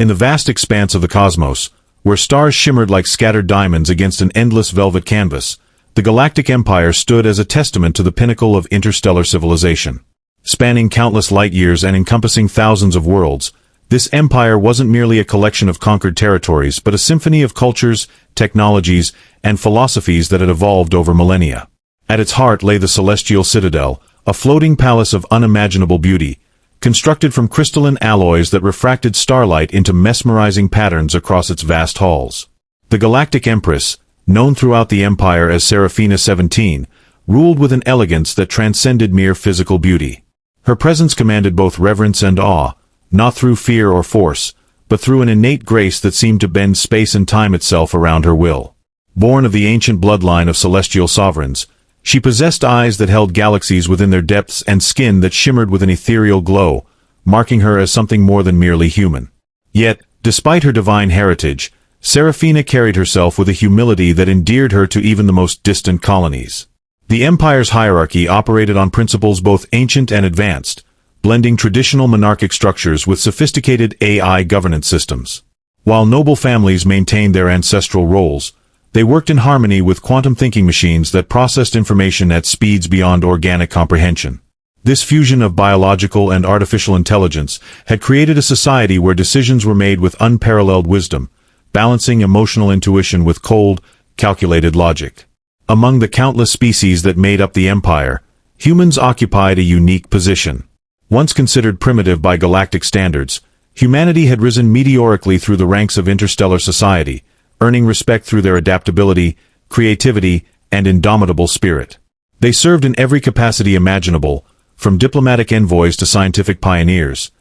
In the vast expanse of the cosmos, where stars shimmered like scattered diamonds against an endless velvet canvas, the Galactic Empire stood as a testament to the pinnacle of interstellar civilization. Spanning countless light-years and encompassing thousands of worlds, this empire wasn't merely a collection of conquered territories but a symphony of cultures, technologies, and philosophies that had evolved over millennia. At its heart lay the Celestial Citadel, a floating palace of unimaginable beauty, constructed from crystalline alloys that refracted starlight into mesmerizing patterns across its vast halls. The Galactic Empress, known throughout the Empire as Seraphina 17, ruled with an elegance that transcended mere physical beauty. Her presence commanded both reverence and awe, not through fear or force, but through an innate grace that seemed to bend space and time itself around her will. Born of the ancient bloodline of celestial sovereigns, she possessed eyes that held galaxies within their depths and skin that shimmered with an ethereal glow, marking her as something more than merely human. Yet, despite her divine heritage, Seraphina carried herself with a humility that endeared her to even the most distant colonies. The Empire's hierarchy operated on principles both ancient and advanced, blending traditional monarchic structures with sophisticated AI governance systems. While noble families maintained their ancestral roles, they worked in harmony with quantum thinking machines that processed information at speeds beyond organic comprehension. This fusion of biological and artificial intelligence had created a society where decisions were made with unparalleled wisdom, balancing emotional intuition with cold, calculated logic. Among the countless species that made up the Empire, humans occupied a unique position. Once considered primitive by galactic standards, humanity had risen meteorically through the ranks of interstellar society, earning respect through their adaptability, creativity, and indomitable spirit. They served in every capacity imaginable, from diplomatic envoys to scientific pioneers.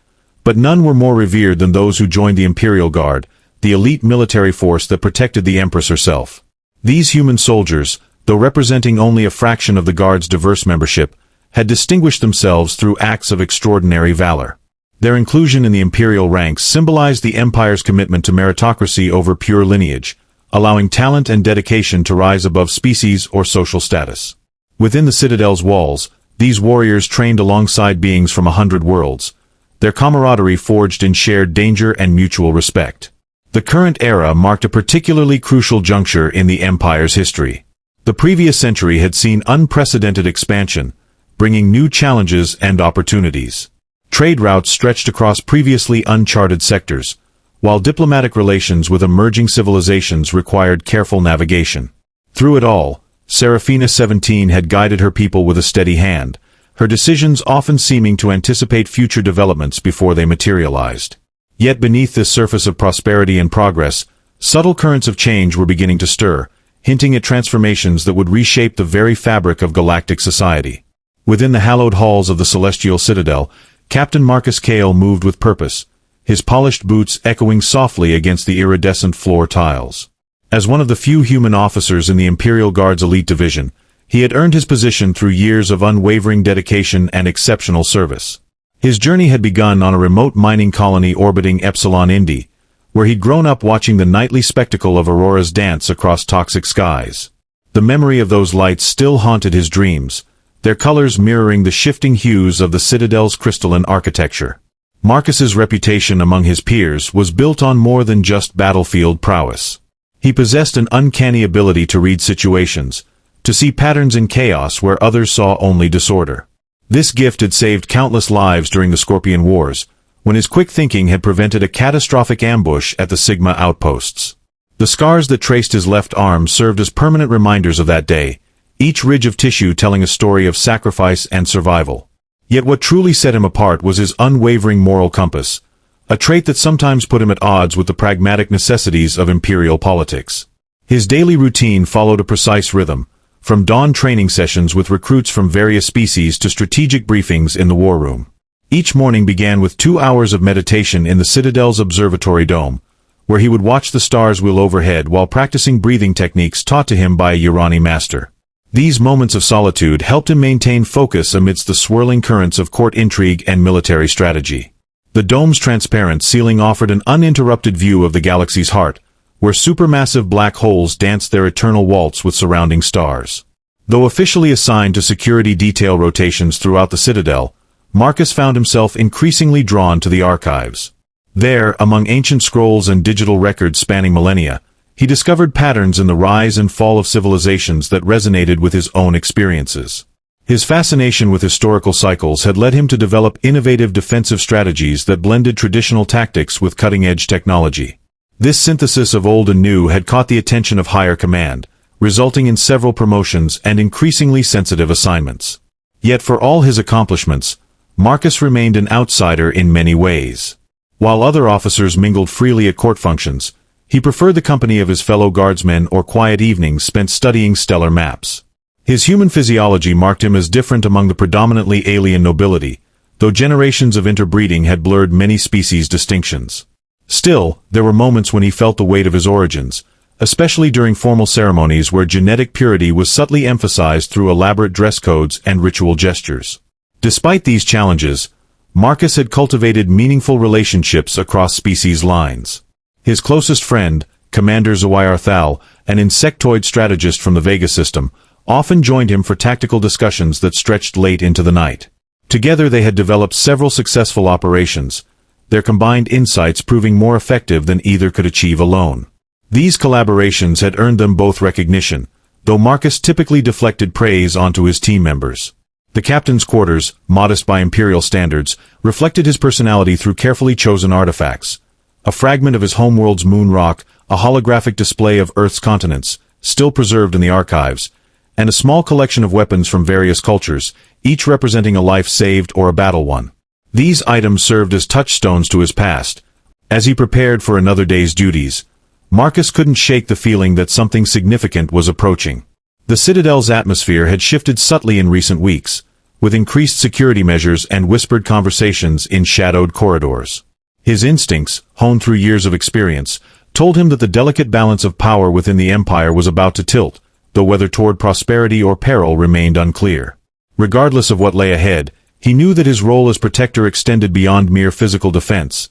But none were more revered than those who joined the Imperial Guard, the elite military force that protected the Empress herself. These human soldiers, though representing only a fraction of the Guard's diverse membership, had distinguished themselves through acts of extraordinary valor. Their inclusion in the imperial ranks symbolized the Empire's commitment to meritocracy over pure lineage, allowing talent and dedication to rise above species or social status. Within the Citadel's walls, these warriors trained alongside beings from 100 worlds, their camaraderie forged in shared danger and mutual respect. The current era marked a particularly crucial juncture in the Empire's history. The previous century had seen unprecedented expansion, bringing new challenges and opportunities. Trade routes stretched across previously uncharted sectors, while diplomatic relations with emerging civilizations required careful navigation. Through it all, Seraphina 17 had guided her people with a steady hand, her decisions often seeming to anticipate future developments before they materialized. Yet beneath this surface of prosperity and progress, subtle currents of change were beginning to stir, hinting at transformations that would reshape the very fabric of galactic society. Within the hallowed halls of the Celestial Citadel, Captain Marcus Kale moved with purpose, his polished boots echoing softly against the iridescent floor tiles. As one of the few human officers in the Imperial Guard's elite division, he had earned his position through years of unwavering dedication and exceptional service. His journey had begun on a remote mining colony orbiting Epsilon Indi, where he'd grown up watching the nightly spectacle of auroras dance across toxic skies. The memory of those lights still haunted his dreams, their colors mirroring the shifting hues of the Citadel's crystalline architecture. Marcus's reputation among his peers was built on more than just battlefield prowess. He possessed an uncanny ability to read situations, to see patterns in chaos where others saw only disorder. This gift had saved countless lives during the Scorpion Wars, when his quick thinking had prevented a catastrophic ambush at the Sigma outposts. The scars that traced his left arm served as permanent reminders of that day, each ridge of tissue telling a story of sacrifice and survival. Yet what truly set him apart was his unwavering moral compass, a trait that sometimes put him at odds with the pragmatic necessities of imperial politics. His daily routine followed a precise rhythm, from dawn training sessions with recruits from various species to strategic briefings in the war room. Each morning began with 2 hours of meditation in the Citadel's observatory dome, where he would watch the stars wheel overhead while practicing breathing techniques taught to him by a Urani master. These moments of solitude helped him maintain focus amidst the swirling currents of court intrigue and military strategy. The dome's transparent ceiling offered an uninterrupted view of the galaxy's heart, where supermassive black holes danced their eternal waltz with surrounding stars. Though officially assigned to security detail rotations throughout the Citadel, Marcus found himself increasingly drawn to the archives. There, among ancient scrolls and digital records spanning millennia, he discovered patterns in the rise and fall of civilizations that resonated with his own experiences. His fascination with historical cycles had led him to develop innovative defensive strategies that blended traditional tactics with cutting-edge technology. This synthesis of old and new had caught the attention of higher command, resulting in several promotions and increasingly sensitive assignments. Yet for all his accomplishments, Marcus remained an outsider in many ways. While other officers mingled freely at court functions, he preferred the company of his fellow guardsmen or quiet evenings spent studying stellar maps. His human physiology marked him as different among the predominantly alien nobility, though generations of interbreeding had blurred many species' distinctions. Still, there were moments when he felt the weight of his origins, especially during formal ceremonies where genetic purity was subtly emphasized through elaborate dress codes and ritual gestures. Despite these challenges, Marcus had cultivated meaningful relationships across species lines. His closest friend, Commander Zawayarthal, an insectoid strategist from the Vega system, often joined him for tactical discussions that stretched late into the night. Together they had developed several successful operations, their combined insights proving more effective than either could achieve alone. These collaborations had earned them both recognition, though Marcus typically deflected praise onto his team members. The captain's quarters, modest by imperial standards, reflected his personality through carefully chosen artifacts. A fragment of his homeworld's moon rock, a holographic display of Earth's continents, still preserved in the archives, and a small collection of weapons from various cultures, each representing a life saved or a battle won. These items served as touchstones to his past. As he prepared for another day's duties, Marcus couldn't shake the feeling that something significant was approaching. The Citadel's atmosphere had shifted subtly in recent weeks, with increased security measures and whispered conversations in shadowed corridors. His instincts, honed through years of experience, told him that the delicate balance of power within the Empire was about to tilt, though whether toward prosperity or peril remained unclear. Regardless of what lay ahead, he knew that his role as protector extended beyond mere physical defense.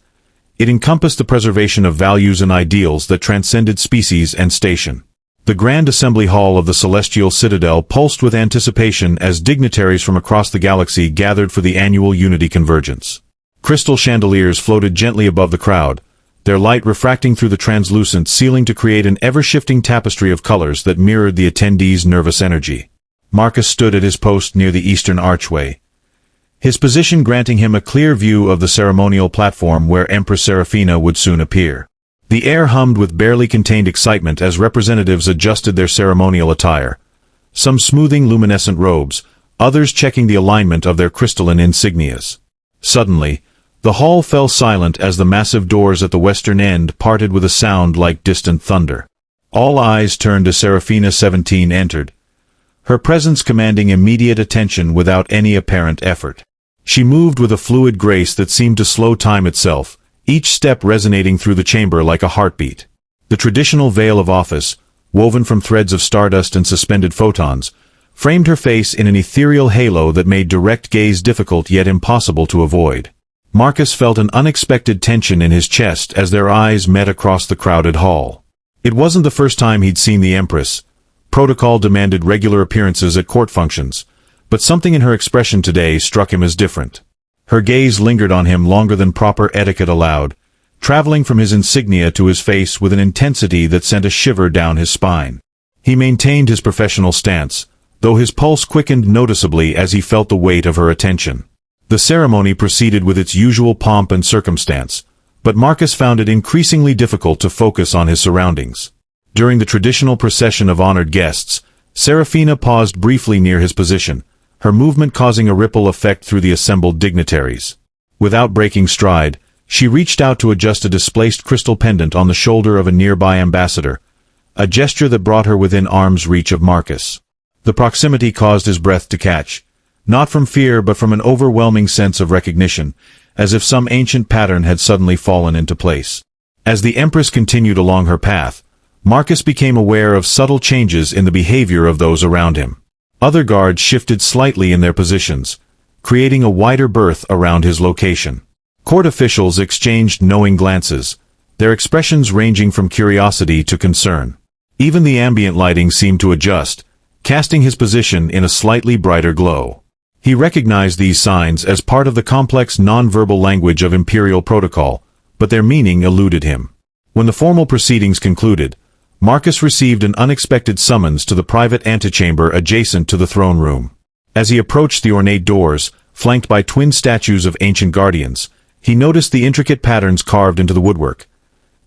It encompassed the preservation of values and ideals that transcended species and station. The Grand Assembly Hall of the Celestial Citadel pulsed with anticipation as dignitaries from across the galaxy gathered for the annual Unity Convergence. Crystal chandeliers floated gently above the crowd, their light refracting through the translucent ceiling to create an ever-shifting tapestry of colors that mirrored the attendees' nervous energy. Marcus stood at his post near the eastern archway, his position granting him a clear view of the ceremonial platform where Empress Seraphina would soon appear. The air hummed with barely contained excitement as representatives adjusted their ceremonial attire, some smoothing luminescent robes, others checking the alignment of their crystalline insignias. Suddenly, the hall fell silent as the massive doors at the western end parted with a sound like distant thunder. All eyes turned as Seraphina 17 entered, her presence commanding immediate attention without any apparent effort. She moved with a fluid grace that seemed to slow time itself, each step resonating through the chamber like a heartbeat. The traditional veil of office, woven from threads of stardust and suspended photons, framed her face in an ethereal halo that made direct gaze difficult yet impossible to avoid. Marcus felt an unexpected tension in his chest as their eyes met across the crowded hall. It wasn't the first time he'd seen the Empress. Protocol demanded regular appearances at court functions, but something in her expression today struck him as different. Her gaze lingered on him longer than proper etiquette allowed, traveling from his insignia to his face with an intensity that sent a shiver down his spine. He maintained his professional stance, though his pulse quickened noticeably as he felt the weight of her attention. The ceremony proceeded with its usual pomp and circumstance, but Marcus found it increasingly difficult to focus on his surroundings. During the traditional procession of honored guests, Seraphina paused briefly near his position, her movement causing a ripple effect through the assembled dignitaries. Without breaking stride, she reached out to adjust a displaced crystal pendant on the shoulder of a nearby ambassador, a gesture that brought her within arm's reach of Marcus. The proximity caused his breath to catch, not from fear but from an overwhelming sense of recognition, as if some ancient pattern had suddenly fallen into place. As the Empress continued along her path, Marcus became aware of subtle changes in the behavior of those around him. Other guards shifted slightly in their positions, creating a wider berth around his location. Court officials exchanged knowing glances, their expressions ranging from curiosity to concern. Even the ambient lighting seemed to adjust, casting his position in a slightly brighter glow. He recognized these signs as part of the complex non-verbal language of imperial protocol, but their meaning eluded him. When the formal proceedings concluded, Marcus received an unexpected summons to the private antechamber adjacent to the throne room. As he approached the ornate doors, flanked by twin statues of ancient guardians, he noticed the intricate patterns carved into the woodwork,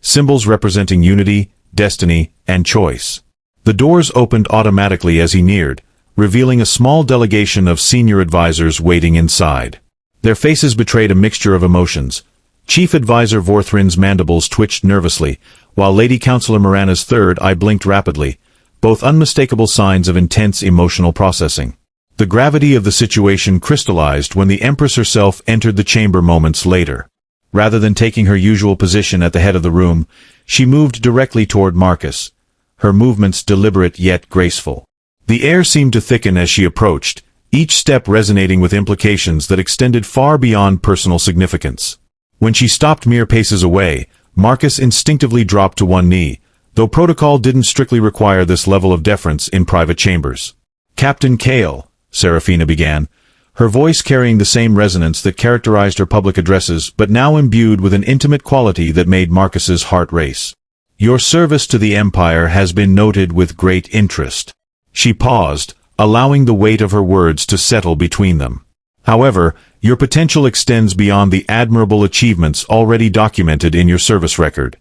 symbols representing unity, destiny, and choice. The doors opened automatically as he neared, revealing a small delegation of senior advisors waiting inside. Their faces betrayed a mixture of emotions. Chief Advisor Vorthrin's mandibles twitched nervously, while Lady Counselor Mirana's third eye blinked rapidly, both unmistakable signs of intense emotional processing. The gravity of the situation crystallized when the Empress herself entered the chamber moments later. Rather than taking her usual position at the head of the room, she moved directly toward Marcus, her movements deliberate yet graceful. The air seemed to thicken as she approached, each step resonating with implications that extended far beyond personal significance. When she stopped mere paces away, Marcus instinctively dropped to one knee, though protocol didn't strictly require this level of deference in private chambers. "Captain Kale," Serafina began, her voice carrying the same resonance that characterized her public addresses but now imbued with an intimate quality that made Marcus's heart race. "Your service to the Empire has been noted with great interest." She paused, allowing the weight of her words to settle between them. "However, your potential extends beyond the admirable achievements already documented in your service record."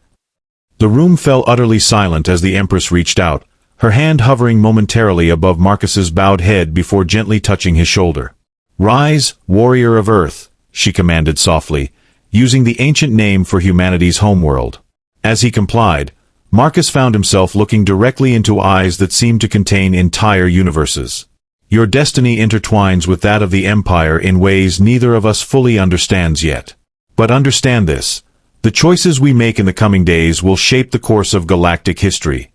The room fell utterly silent as the Empress reached out, her hand hovering momentarily above Marcus's bowed head before gently touching his shoulder. "Rise, warrior of Earth," she commanded softly, using the ancient name for humanity's homeworld. As he complied, Marcus found himself looking directly into eyes that seemed to contain entire universes. "Your destiny intertwines with that of the Empire in ways neither of us fully understands yet. But understand this, the choices we make in the coming days will shape the course of galactic history."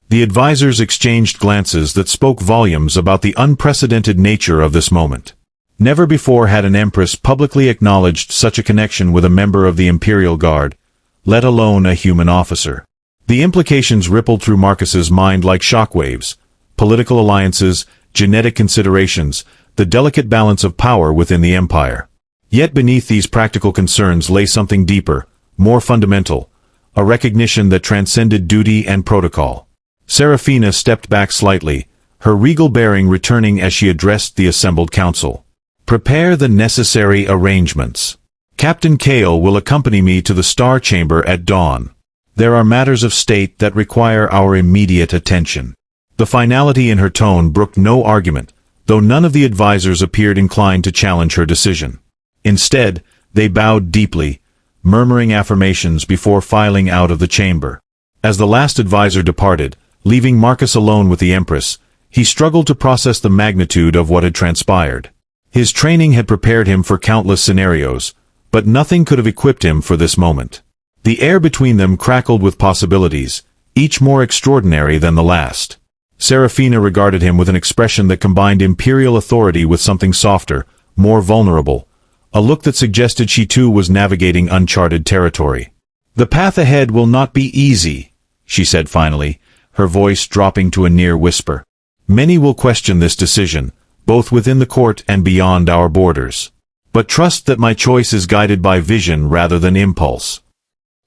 The advisors exchanged glances that spoke volumes about the unprecedented nature of this moment. Never before had an Empress publicly acknowledged such a connection with a member of the Imperial Guard, let alone a human officer. The implications rippled through Marcus's mind like shockwaves: political alliances, genetic considerations, the delicate balance of power within the Empire. Yet beneath these practical concerns lay something deeper, more fundamental, a recognition that transcended duty and protocol. Serafina stepped back slightly, her regal bearing returning as she addressed the assembled council. "Prepare the necessary arrangements. Captain Kale will accompany me to the Star Chamber at dawn. There are matters of state that require our immediate attention." The finality in her tone brooked no argument, though none of the advisors appeared inclined to challenge her decision. Instead, they bowed deeply, murmuring affirmations before filing out of the chamber. As the last advisor departed, leaving Marcus alone with the Empress, he struggled to process the magnitude of what had transpired. His training had prepared him for countless scenarios, but nothing could have equipped him for this moment. The air between them crackled with possibilities, each more extraordinary than the last. Serafina regarded him with an expression that combined imperial authority with something softer, more vulnerable, a look that suggested she too was navigating uncharted territory. "The path ahead will not be easy," she said finally, her voice dropping to a near whisper. "Many will question this decision, both within the court and beyond our borders. But trust that my choice is guided by vision rather than impulse."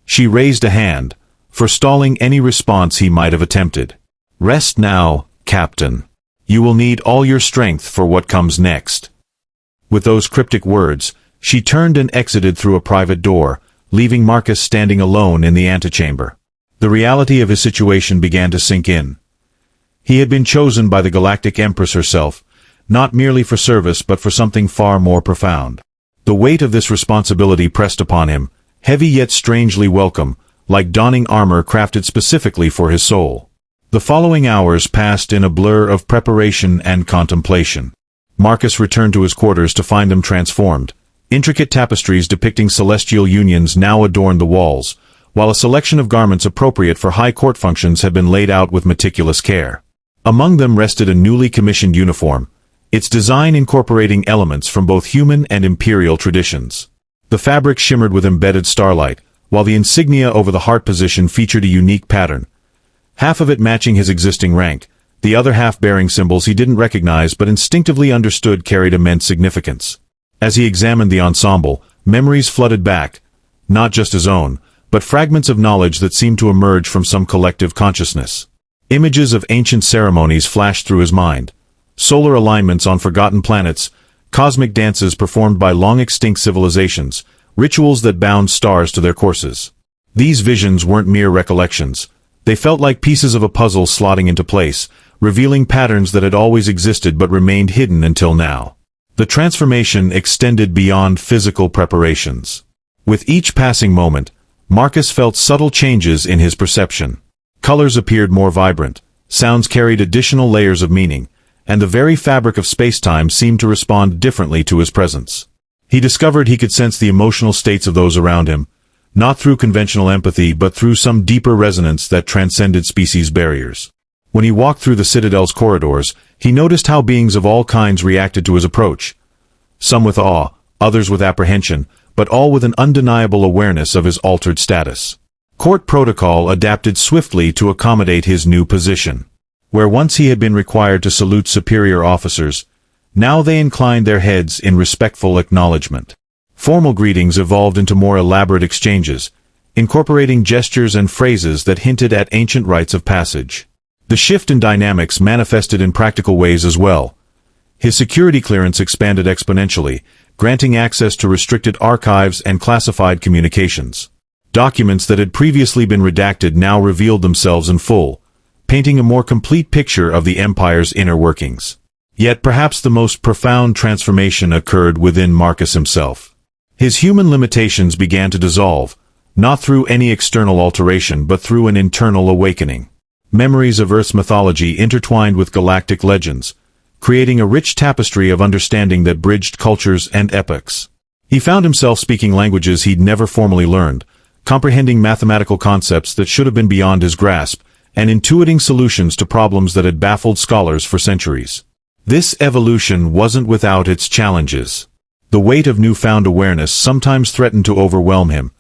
She raised a hand, forestalling any response he might have attempted. "Rest now, Captain. You will need all your strength for what comes next." With those cryptic words, she turned and exited through a private door, leaving Marcus standing alone in the antechamber. The reality of his situation began to sink in. He had been chosen by the Galactic Empress herself, not merely for service but for something far more profound. The weight of this responsibility pressed upon him, heavy yet strangely welcome, like donning armor crafted specifically for his soul. The following hours passed in a blur of preparation and contemplation. Marcus returned to his quarters to find them transformed. Intricate tapestries depicting celestial unions now adorned the walls, while a selection of garments appropriate for high court functions had been laid out with meticulous care. Among them rested a newly commissioned uniform, its design incorporating elements from both human and imperial traditions. The fabric shimmered with embedded starlight, while the insignia over the heart position featured a unique pattern, half of it matching his existing rank, the other half bearing symbols he didn't recognize but instinctively understood carried immense significance. As he examined the ensemble, memories flooded back, not just his own, but fragments of knowledge that seemed to emerge from some collective consciousness. Images of ancient ceremonies flashed through his mind. Solar alignments on forgotten planets, cosmic dances performed by long-extinct civilizations, rituals that bound stars to their courses. These visions weren't mere recollections. They felt like pieces of a puzzle slotting into place, revealing patterns that had always existed but remained hidden until now. The transformation extended beyond physical preparations. With each passing moment, Marcus felt subtle changes in his perception. Colors appeared more vibrant, sounds carried additional layers of meaning, and the very fabric of space-time seemed to respond differently to his presence. He discovered he could sense the emotional states of those around him, not through conventional empathy but through some deeper resonance that transcended species barriers. When he walked through the Citadel's corridors, he noticed how beings of all kinds reacted to his approach. Some with awe, others with apprehension, but all with an undeniable awareness of his altered status. Court protocol adapted swiftly to accommodate his new position. Where once he had been required to salute superior officers, now they inclined their heads in respectful acknowledgement. Formal greetings evolved into more elaborate exchanges, incorporating gestures and phrases that hinted at ancient rites of passage. The shift in dynamics manifested in practical ways as well. His security clearance expanded exponentially, granting access to restricted archives and classified communications. Documents that had previously been redacted now revealed themselves in full, painting a more complete picture of the Empire's inner workings. Yet perhaps the most profound transformation occurred within Marcus himself. His human limitations began to dissolve, not through any external alteration but through an internal awakening. Memories of Earth's mythology intertwined with galactic legends, creating a rich tapestry of understanding that bridged cultures and epochs. He found himself speaking languages he'd never formally learned, comprehending mathematical concepts that should have been beyond his grasp, and intuiting solutions to problems that had baffled scholars for centuries. This evolution wasn't without its challenges. The weight of newfound awareness sometimes threatened to overwhelm him,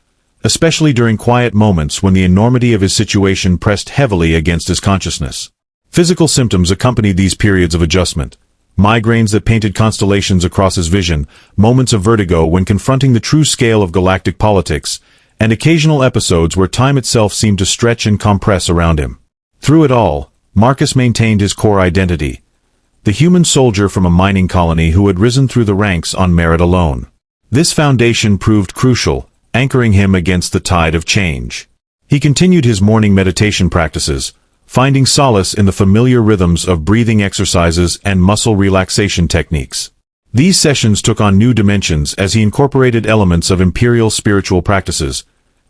especially during quiet moments when the enormity of his situation pressed heavily against his consciousness. Physical symptoms accompanied these periods of adjustment. Migraines that painted constellations across his vision, moments of vertigo when confronting the true scale of galactic politics, and occasional episodes where time itself seemed to stretch and compress around him. Through it all, Marcus maintained his core identity. The human soldier from a mining colony who had risen through the ranks on merit alone. This foundation proved crucial, anchoring him against the tide of change. He continued his morning meditation practices, finding solace in the familiar rhythms of breathing exercises and muscle relaxation techniques. These sessions took on new dimensions as he incorporated elements of imperial spiritual practices,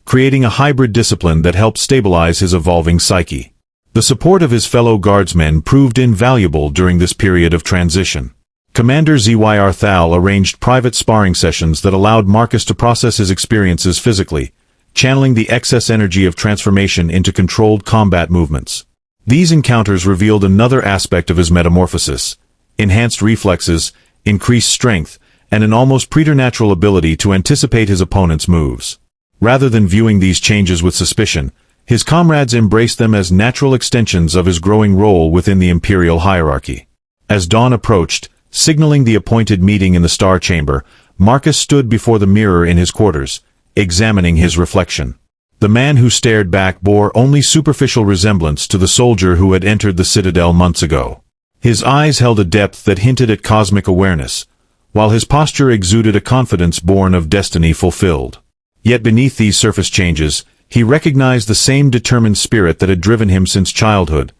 creating a hybrid discipline that helped stabilize his evolving psyche. The support of his fellow guardsmen proved invaluable during this period of transition. Commander Zyr Thal arranged private sparring sessions that allowed Marcus to process his experiences physically, channeling the excess energy of transformation into controlled combat movements. These encounters revealed another aspect of his metamorphosis: enhanced reflexes, increased strength, and an almost preternatural ability to anticipate his opponent's moves. Rather than viewing these changes with suspicion, his comrades embraced them as natural extensions of his growing role within the imperial hierarchy. As dawn approached, signaling the appointed meeting in the Star Chamber, Marcus stood before the mirror in his quarters, examining his reflection. The man who stared back bore only superficial resemblance to the soldier who had entered the Citadel months ago. His eyes held a depth that hinted at cosmic awareness, while his posture exuded a confidence born of destiny fulfilled. Yet beneath these surface changes, he recognized the same determined spirit that had driven him since childhood,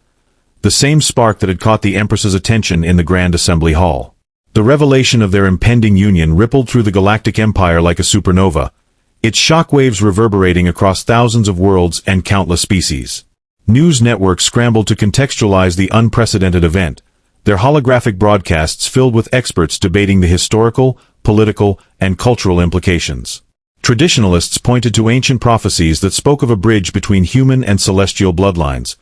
the same spark that had caught the Empress's attention in the Grand Assembly Hall. The revelation of their impending union rippled through the Galactic Empire like a supernova, its shockwaves reverberating across thousands of worlds and countless species. News networks scrambled to contextualize the unprecedented event, their holographic broadcasts filled with experts debating the historical, political, and cultural implications. Traditionalists pointed to ancient prophecies that spoke of a bridge between human and celestial bloodlines,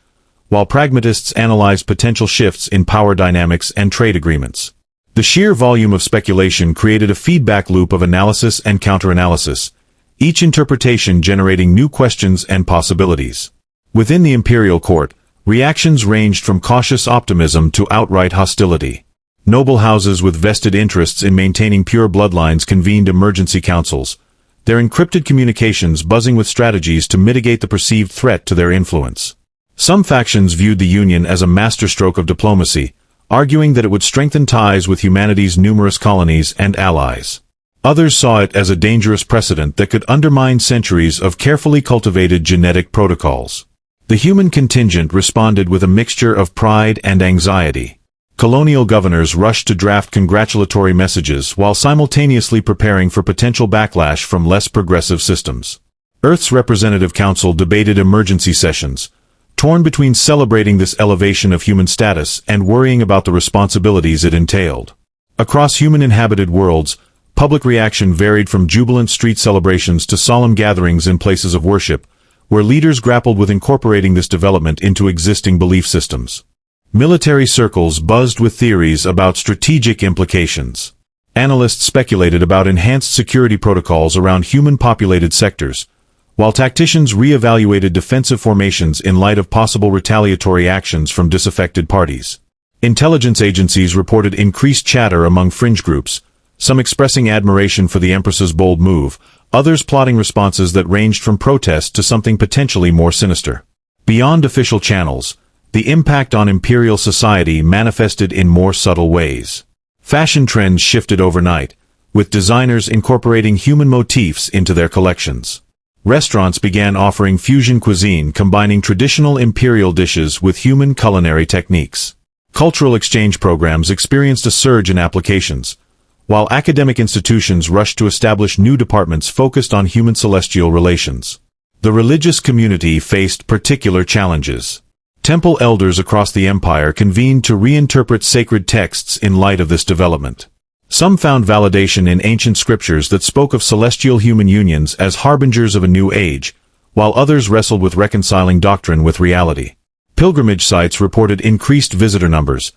while pragmatists analyzed potential shifts in power dynamics and trade agreements. The sheer volume of speculation created a feedback loop of analysis and counter-analysis, each interpretation generating new questions and possibilities. Within the imperial court, reactions ranged from cautious optimism to outright hostility. Noble houses with vested interests in maintaining pure bloodlines convened emergency councils, their encrypted communications buzzing with strategies to mitigate the perceived threat to their influence. Some factions viewed the Union as a masterstroke of diplomacy, arguing that it would strengthen ties with humanity's numerous colonies and allies. Others saw it as a dangerous precedent that could undermine centuries of carefully cultivated genetic protocols. The human contingent responded with a mixture of pride and anxiety. Colonial governors rushed to draft congratulatory messages while simultaneously preparing for potential backlash from less progressive systems. Earth's Representative Council debated emergency sessions, torn between celebrating this elevation of human status and worrying about the responsibilities it entailed. Across human-inhabited worlds, public reaction varied from jubilant street celebrations to solemn gatherings in places of worship, where leaders grappled with incorporating this development into existing belief systems. Military circles buzzed with theories about strategic implications. Analysts speculated about enhanced security protocols around human-populated sectors, while tacticians re-evaluated defensive formations in light of possible retaliatory actions from disaffected parties. Intelligence agencies reported increased chatter among fringe groups, some expressing admiration for the Empress's bold move, others plotting responses that ranged from protest to something potentially more sinister. Beyond official channels, the impact on imperial society manifested in more subtle ways. Fashion trends shifted overnight, with designers incorporating human motifs into their collections. Restaurants began offering fusion cuisine combining traditional imperial dishes with human culinary techniques. Cultural exchange programs experienced a surge in applications, while academic institutions rushed to establish new departments focused on human-celestial relations. The religious community faced particular challenges. Temple elders across the empire convened to reinterpret sacred texts in light of this development. Some found validation in ancient scriptures that spoke of celestial human unions as harbingers of a new age, while others wrestled with reconciling doctrine with reality. Pilgrimage sites reported increased visitor numbers,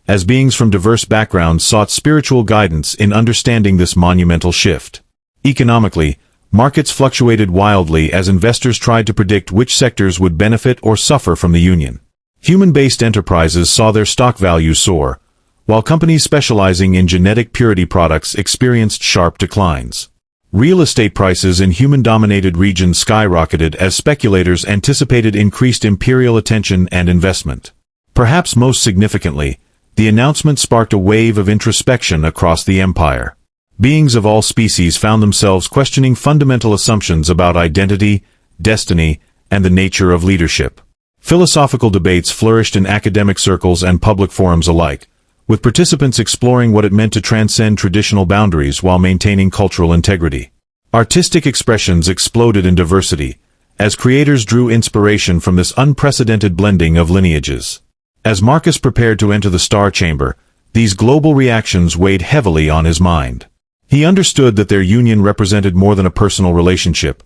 as beings from diverse backgrounds sought spiritual guidance in understanding this monumental shift. Economically, markets fluctuated wildly as investors tried to predict which sectors would benefit or suffer from the Union. Human-based enterprises saw their stock values soar, while companies specializing in genetic purity products experienced sharp declines. Real estate prices in human-dominated regions skyrocketed as speculators anticipated increased imperial attention and investment. Perhaps most significantly, the announcement sparked a wave of introspection across the empire. Beings of all species found themselves questioning fundamental assumptions about identity, destiny, and the nature of leadership. Philosophical debates flourished in academic circles and public forums alike, with participants exploring what it meant to transcend traditional boundaries while maintaining cultural integrity. Artistic expressions exploded in diversity, as creators drew inspiration from this unprecedented blending of lineages. As Marcus prepared to enter the Star Chamber, these global reactions weighed heavily on his mind. He understood that their union represented more than a personal relationship.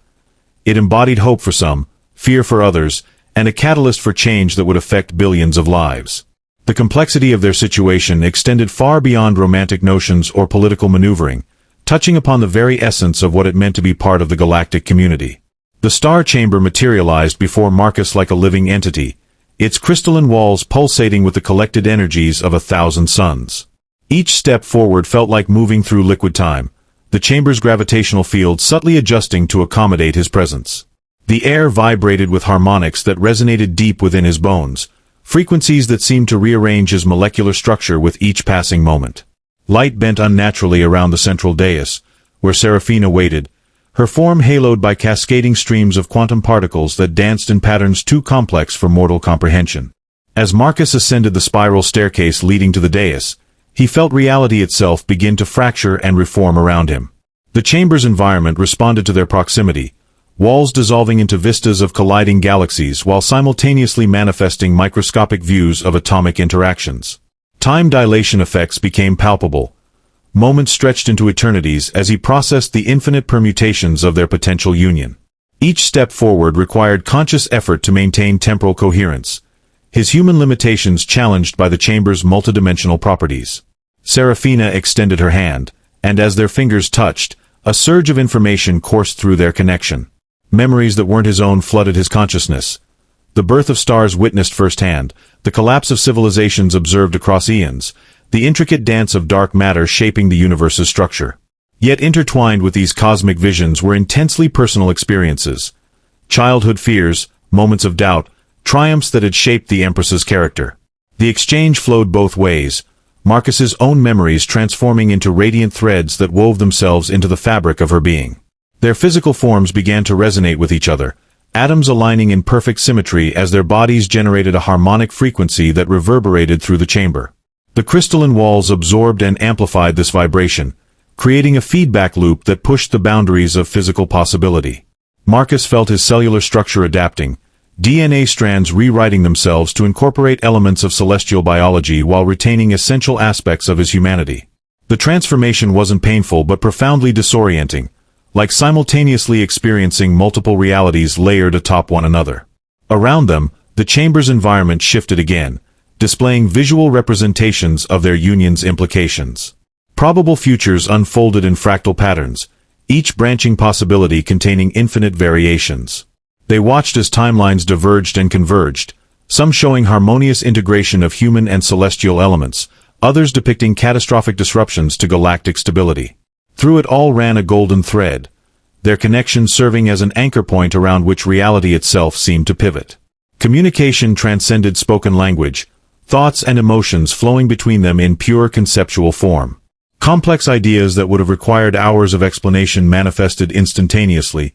It embodied hope for some, fear for others, and a catalyst for change that would affect billions of lives. The complexity of their situation extended far beyond romantic notions or political maneuvering, touching upon the very essence of what it meant to be part of the galactic community. The Star Chamber materialized before Marcus like a living entity, its crystalline walls pulsating with the collected energies of 1,000 suns. Each step forward felt like moving through liquid time, the chamber's gravitational field subtly adjusting to accommodate his presence. The air vibrated with harmonics that resonated deep within his bones, frequencies that seemed to rearrange his molecular structure with each passing moment. Light bent unnaturally around the central dais, where Seraphina waited, her form haloed by cascading streams of quantum particles that danced in patterns too complex for mortal comprehension. As Marcus ascended the spiral staircase leading to the dais, he felt reality itself begin to fracture and reform around him. The chamber's environment responded to their proximity, walls dissolving into vistas of colliding galaxies while simultaneously manifesting microscopic views of atomic interactions. Time dilation effects became palpable. Moments stretched into eternities as he processed the infinite permutations of their potential union. Each step forward required conscious effort to maintain temporal coherence, his human limitations challenged by the chamber's multidimensional properties. Seraphina extended her hand, and as their fingers touched, a surge of information coursed through their connection. Memories that weren't his own flooded his consciousness. The birth of stars witnessed firsthand, the collapse of civilizations observed across eons, the intricate dance of dark matter shaping the universe's structure. Yet intertwined with these cosmic visions were intensely personal experiences. Childhood fears, moments of doubt, triumphs that had shaped the Empress's character. The exchange flowed both ways, Marcus's own memories transforming into radiant threads that wove themselves into the fabric of her being. Their physical forms began to resonate with each other, atoms aligning in perfect symmetry as their bodies generated a harmonic frequency that reverberated through the chamber. The crystalline walls absorbed and amplified this vibration, creating a feedback loop that pushed the boundaries of physical possibility. Marcus felt his cellular structure adapting, DNA strands rewriting themselves to incorporate elements of celestial biology while retaining essential aspects of his humanity. The transformation wasn't painful but profoundly disorienting, like simultaneously experiencing multiple realities layered atop one another. Around them, the chamber's environment shifted again, displaying visual representations of their union's implications. Probable futures unfolded in fractal patterns, each branching possibility containing infinite variations. They watched as timelines diverged and converged, some showing harmonious integration of human and celestial elements, others depicting catastrophic disruptions to galactic stability. Through it all ran a golden thread, their connection serving as an anchor point around which reality itself seemed to pivot. Communication transcended spoken language, thoughts and emotions flowing between them in pure conceptual form. Complex ideas that would have required hours of explanation manifested instantaneously,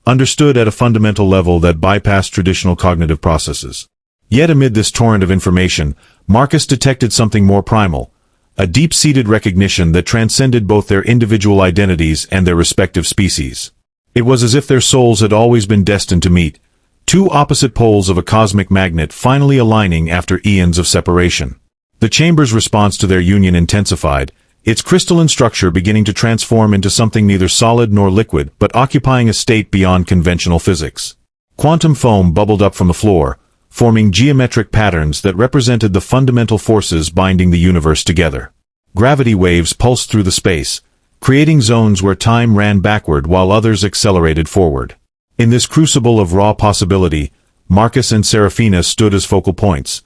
understood at a fundamental level that bypassed traditional cognitive processes. Yet amid this torrent of information, Marcus detected something more primal, a deep-seated recognition that transcended both their individual identities and their respective species. It was as if their souls had always been destined to meet, two opposite poles of a cosmic magnet finally aligning after eons of separation. The chamber's response to their union intensified, its crystalline structure beginning to transform into something neither solid nor liquid but occupying a state beyond conventional physics. Quantum foam bubbled up from the floor, forming geometric patterns that represented the fundamental forces binding the universe together. Gravity waves pulsed through the space, creating zones where time ran backward while others accelerated forward. In this crucible of raw possibility, Marcus and Seraphina stood as focal points,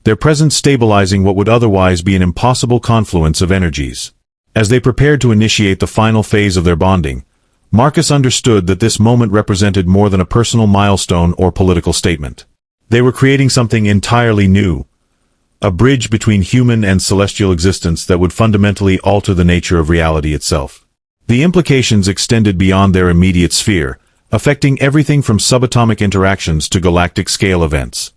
their presence stabilizing what would otherwise be an impossible confluence of energies. As they prepared to initiate the final phase of their bonding, Marcus understood that this moment represented more than a personal milestone or political statement. They were creating something entirely new, a bridge between human and celestial existence that would fundamentally alter the nature of reality itself. The implications extended beyond their immediate sphere, affecting everything from subatomic interactions to galactic-scale events.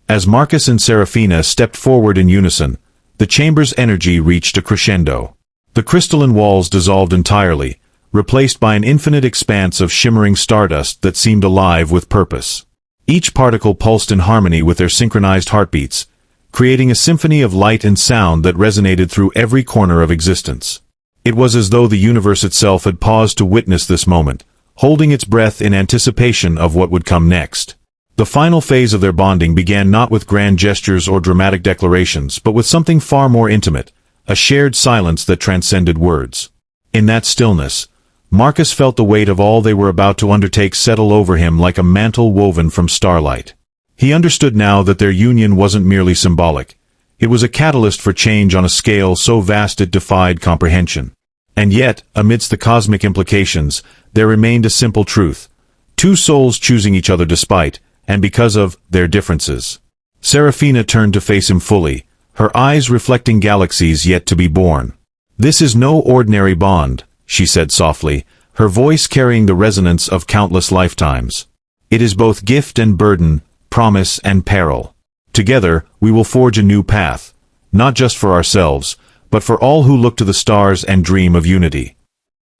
As Marcus and Seraphina stepped forward in unison, the chamber's energy reached a crescendo. The crystalline walls dissolved entirely, replaced by an infinite expanse of shimmering stardust that seemed alive with purpose. Each particle pulsed in harmony with their synchronized heartbeats, creating a symphony of light and sound that resonated through every corner of existence. It was as though the universe itself had paused to witness this moment, holding its breath in anticipation of what would come next. The final phase of their bonding began not with grand gestures or dramatic declarations, but with something far more intimate, a shared silence that transcended words. In that stillness, Marcus felt the weight of all they were about to undertake settle over him like a mantle woven from starlight. He understood now that their union wasn't merely symbolic. It was a catalyst for change on a scale so vast it defied comprehension. And yet, amidst the cosmic implications, there remained a simple truth. Two souls choosing each other despite, and because of, their differences. Seraphina turned to face him fully, her eyes reflecting galaxies yet to be born. "This is no ordinary bond," she said softly, her voice carrying the resonance of countless lifetimes. "It is both gift and burden, promise and peril. Together, we will forge a new path, not just for ourselves, but for all who look to the stars and dream of unity."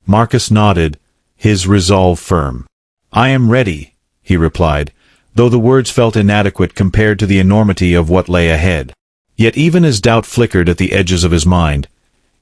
Marcus nodded, his resolve firm. "I am ready," he replied, though the words felt inadequate compared to the enormity of what lay ahead. Yet even as doubt flickered at the edges of his mind,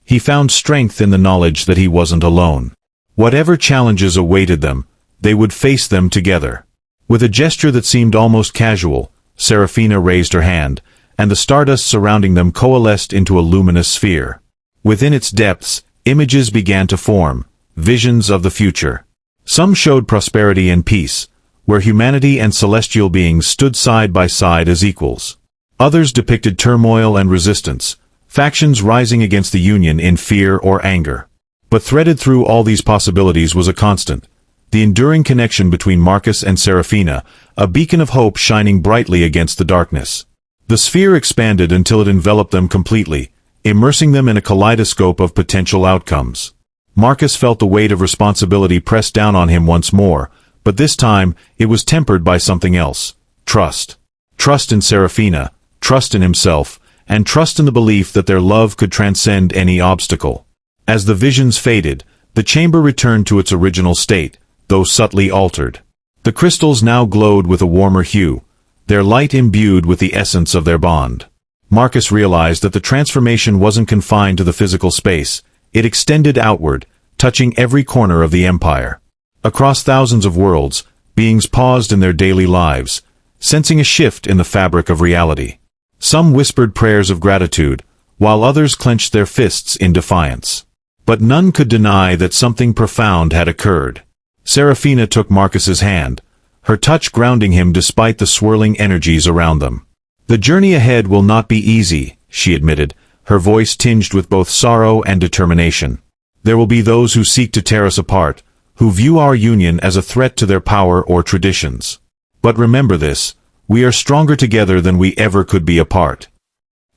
he found strength in the knowledge that he wasn't alone. Whatever challenges awaited them, they would face them together. With a gesture that seemed almost casual, Seraphina raised her hand, and the stardust surrounding them coalesced into a luminous sphere. Within its depths, images began to form, visions of the future. Some showed prosperity and peace, where humanity and celestial beings stood side by side as equals. Others depicted turmoil and resistance, factions rising against the Union in fear or anger. But threaded through all these possibilities was a constant: the enduring connection between Marcus and Seraphina, a beacon of hope shining brightly against the darkness. The sphere expanded until it enveloped them completely, immersing them in a kaleidoscope of potential outcomes. Marcus felt the weight of responsibility press down on him once more, but this time it was tempered by something else: trust. Trust in Seraphina, trust in himself, and trust in the belief that their love could transcend any obstacle. As the visions faded, the chamber returned to its original state, though subtly altered. The crystals now glowed with a warmer hue, their light imbued with the essence of their bond. Marcus realized that the transformation wasn't confined to the physical space. It extended outward, touching every corner of the empire. Across thousands of worlds, beings paused in their daily lives, sensing a shift in the fabric of reality. Some whispered prayers of gratitude, while others clenched their fists in defiance. But none could deny that something profound had occurred. Seraphina took Marcus's hand, her touch grounding him despite the swirling energies around them. "The journey ahead will not be easy," she admitted, her voice tinged with both sorrow and determination. "There will be those who seek to tear us apart, who view our union as a threat to their power or traditions. But remember this: we are stronger together than we ever could be apart."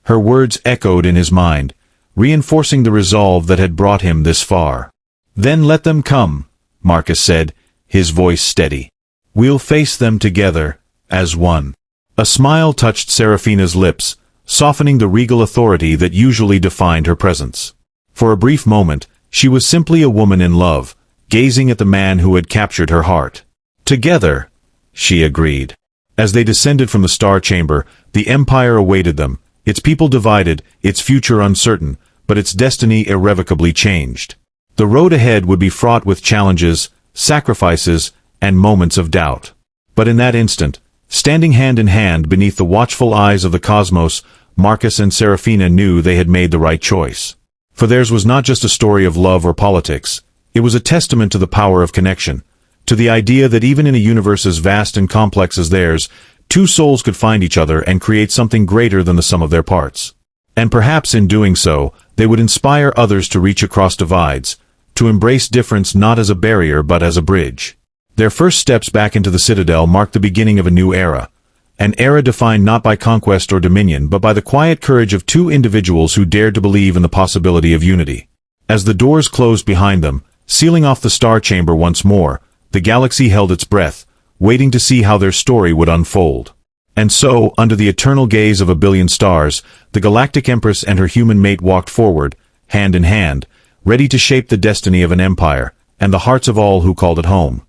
Her words echoed in his mind, reinforcing the resolve that had brought him this far. "Then let them come," Marcus said, his voice steady. "We'll face them together, as one." A smile touched Seraphina's lips, softening the regal authority that usually defined her presence. For a brief moment, she was simply a woman in love, gazing at the man who had captured her heart. "Together," she agreed. As they descended from the star chamber, the Empire awaited them, its people divided, its future uncertain, but its destiny irrevocably changed. The road ahead would be fraught with challenges, sacrifices, and moments of doubt. But in that instant, standing hand in hand beneath the watchful eyes of the cosmos, Marcus and Seraphina knew they had made the right choice. For theirs was not just a story of love or politics, it was a testament to the power of connection, to the idea that even in a universe as vast and complex as theirs, two souls could find each other and create something greater than the sum of their parts. And perhaps in doing so, they would inspire others to reach across divides, to embrace difference not as a barrier but as a bridge. Their first steps back into the Citadel marked the beginning of a new era. An era defined not by conquest or dominion but by the quiet courage of two individuals who dared to believe in the possibility of unity. As the doors closed behind them, sealing off the star chamber once more, the galaxy held its breath, waiting to see how their story would unfold. And so, under the eternal gaze of a billion stars, the Galactic Empress and her human mate walked forward, hand in hand, ready to shape the destiny of an empire, and the hearts of all who called it home.